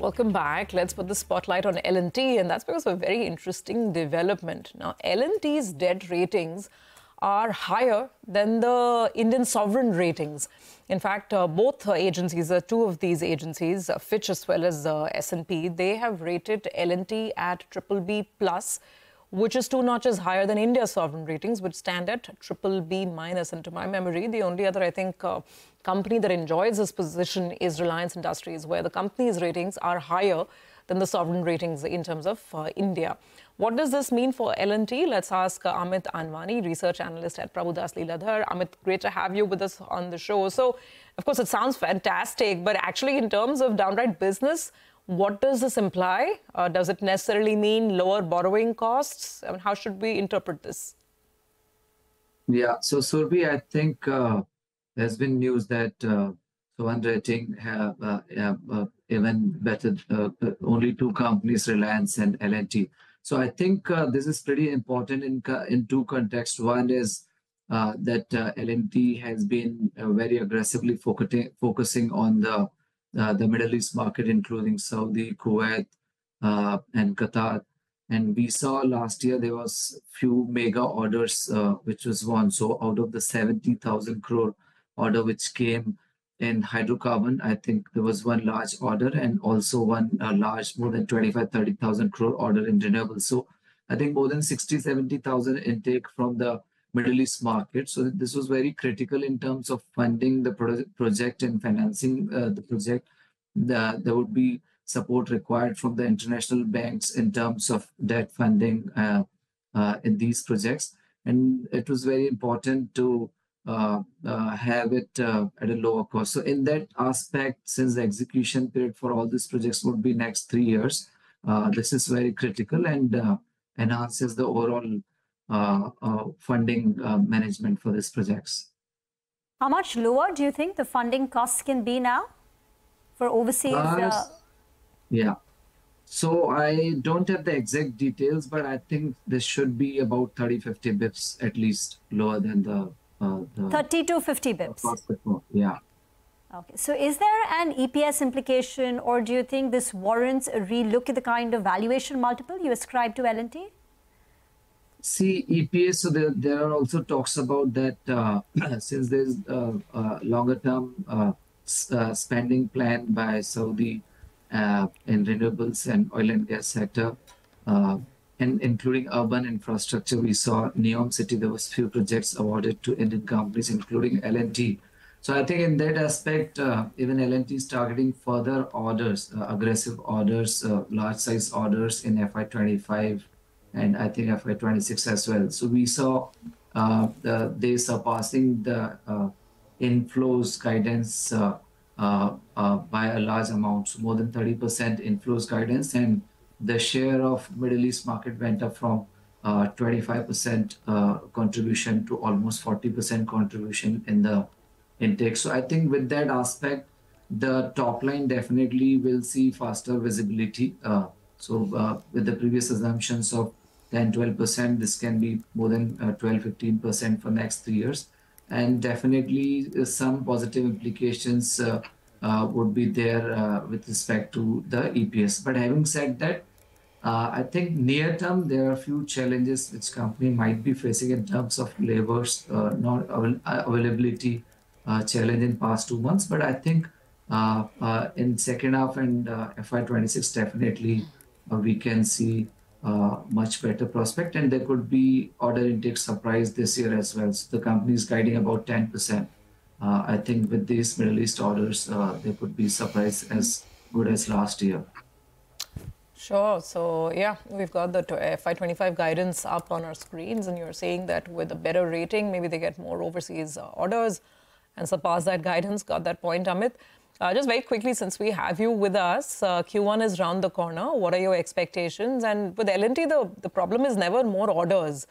Welcome back. Let's put the spotlight on L&T, and that's because of a very interesting development. Now, L&T's debt ratings are higher than the Indian sovereign ratings. In fact, both agencies, two of these agencies, Fitch as well as S&P, they have rated L&T at BBB+, which is 2 notches higher than India's sovereign ratings, which stand at BBB-. And to my memory, the only other, I think, company that enjoys this position is Reliance Industries, where the company's ratings are higher than the sovereign ratings in terms of India. What does this mean for L&T? Let's ask Amit Anwani, research analyst at Prabhudas Lilladher. Amit, great to have you with us on the show. So, of course, it sounds fantastic, but actually in terms of downright business, what does this imply? Does it necessarily mean lower borrowing costs? I mean, how should we interpret this? Yeah, so Surabhi, I think there's been news that one rating have even better, only 2 companies, Reliance and L&T. So I think this is pretty important in 2 contexts. One is that L&T has been very aggressively focusing on the Middle East market, including Saudi, Kuwait, and Qatar. And we saw last year there was few mega orders which was won. So out of the 70,000 crore order which came in hydrocarbon, I think there was one large order and also one large, more than 25-30,000 crore order in renewables. So I think more than 60-70,000 intake from the Middle East market. So this was very critical in terms of funding the project and financing the project. There would be support required from the international banks in terms of debt funding in these projects. And it was very important to have it at a lower cost. So in that aspect, since the execution period for all these projects would be next 3 years, this is very critical and enhances the overall funding management for these projects. How much lower do you think the funding costs can be now for overseas? Yeah. So I don't have the exact details, but I think this should be about 30-50 bips at least lower than the 30 to 50 bips. Yeah. Okay. So is there an EPS implication, or do you think this warrants a relook at the kind of valuation multiple you ascribe to L&T? See, EPS, so there are also talks about that since there's a longer term spending plan by Saudi in renewables and oil and gas sector, and including urban infrastructure. We saw Neom City, there was few projects awarded to Indian companies, including L&T. So I think in that aspect, even L&T is targeting further orders, aggressive orders, large size orders in FY25 and I think FY26 as well. So we saw they surpassing the inflows guidance by a large amount, so more than 30% inflows guidance, and the share of Middle East market went up from 25% contribution to almost 40% contribution in the intake. So I think with that aspect, the top line definitely will see faster visibility. With the previous assumptions of 10-12%, this can be more than 12-15% for next 3 years. And definitely some positive implications would be there with respect to the EPS. But having said that, I think near term, there are a few challenges which company might be facing in terms of labor's not availability challenge in past 2 months. But I think in second half and FY26, definitely we can see much better prospect, and there could be order intake surprise this year as well. So the company is guiding about 10%. I think with these Middle East orders, there could be surprise as good as last year. Sure. So, yeah, we've got the FY25 guidance up on our screens, and you're saying that with a better rating, maybe they get more overseas orders and surpass that guidance. Got that point, Amit. Just very quickly, since we have you with us, Q1 is round the corner. What are your expectations? And with L&T, the problem is never more orders.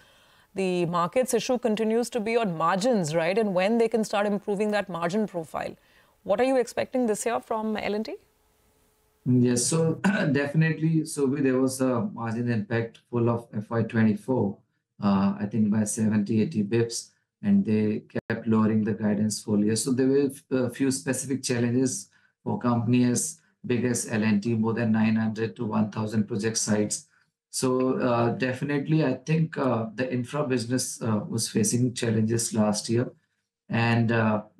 The market's issue continues to be on margins, right? And when they can start improving that margin profile. What are you expecting this year from L&T? Yes, so definitely, so there was a margin impact full of FY24, I think by 70-80 bips, and they kept lowering the guidance full year. So there were a few specific challenges for company as big as L&T, more than 900 to 1,000 project sites. So definitely, I think the infra business was facing challenges last year, and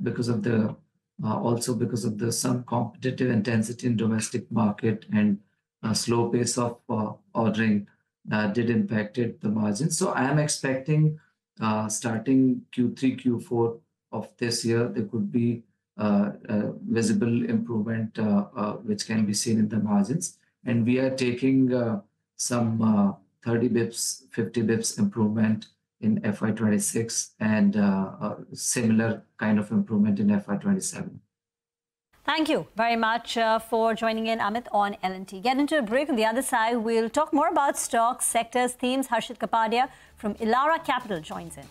because of the also because of the some competitive intensity in domestic market and slow pace of ordering did impacted the margins. So I am expecting starting Q3, Q4 of this year, there could be visible improvement which can be seen in the margins. And we are taking some 30 bips, 50 bips improvement in FY26 and similar kind of improvement in FY27. Thank you very much for joining in, Amit, on L&T. Get into a break. On the other side, we'll talk more about stocks, sectors, themes. Harshit Kapadia from Elara Capital joins in.